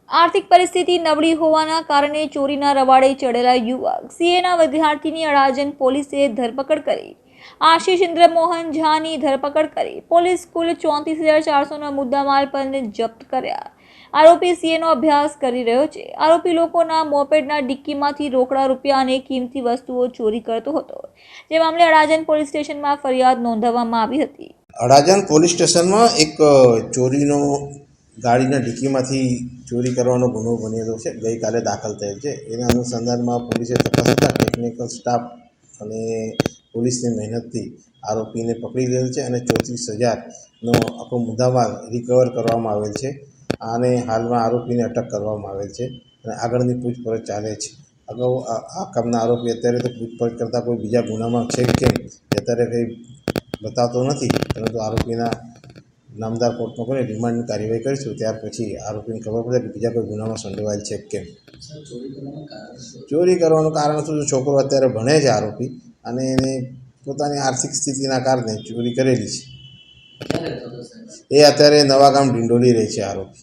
આર્થિક પરિસ્થિતિ નબળી હોવાના કારણે ચોરીના રવાડે ચડેલા યુવક સીએના વિદ્યાર્થીની અડાજણ પોલીસે ધરપકડ કરી। આશીષ ઇન્દ્રમોહન ઝાની ધરપકડ કરી પોલીસ કુલ 34,400નો મુદ્દામાલ પણ જપ્ત કર્યા। આરોપી સીએનો અભ્યાસ કરી રહ્યો છે। આરોપી લોકોના મોપેડના ડિક્કીમાંથી રોકડા રૂપિયા અને કિંમતી વસ્તુઓ ચોરી કરતો હતો, જે મામલે અડાજણ પોલીસ સ્ટેશનમાં ફરિયાદ નોંધાવવામાં આવી હતી। અડાજણ પોલીસ સ્ટેશનમાં એક ચોરીનો ગાડીના ડિક્કીમાંથી ચોરી કરવાનો ગુનો બનેલો છે, ગઈકાલે દાખલ થયેલ છે। એના અનુસંધાનમાં પોલીસે તપાસ કરતા ટેકનિકલ સ્ટાફ અને પોલીસની મહેનતથી આરોપીને પકડી લેલ છે અને 34,000નો આખો મુદ્દામાલ રિકવર કરવામાં આવેલ છે અને હાલમાં આરોપીને અટક કરવામાં આવેલ છે અને આગળની પૂછપરછ ચાલે છે। અગાઉ આ કામના આરોપી અત્યારે તો પૂછપરછ કરતાં કોઈ બીજા ગુનામાં છે કે કેમ અત્યારે કંઈ બતાવતો નથી, પરંતુ આરોપીના નામદાર કોર્ટમાં કોઈ રિમાન્ડની કાર્યવાહી કરીશું, ત્યાર પછી આરોપીને ખબર પડે કે બીજા કોઈ ગુનામાં સંડોવાયેલ છે કેમ। ચોરી કરવાનું કારણ શું? છોકરો અત્યારે ભણે છે આરોપી, અને એને પોતાની આર્થિક સ્થિતિના કારણે ચોરી કરેલી છે। એ અત્યારે નવા ગામ ઢીંડોલી રહે છે આરોપી।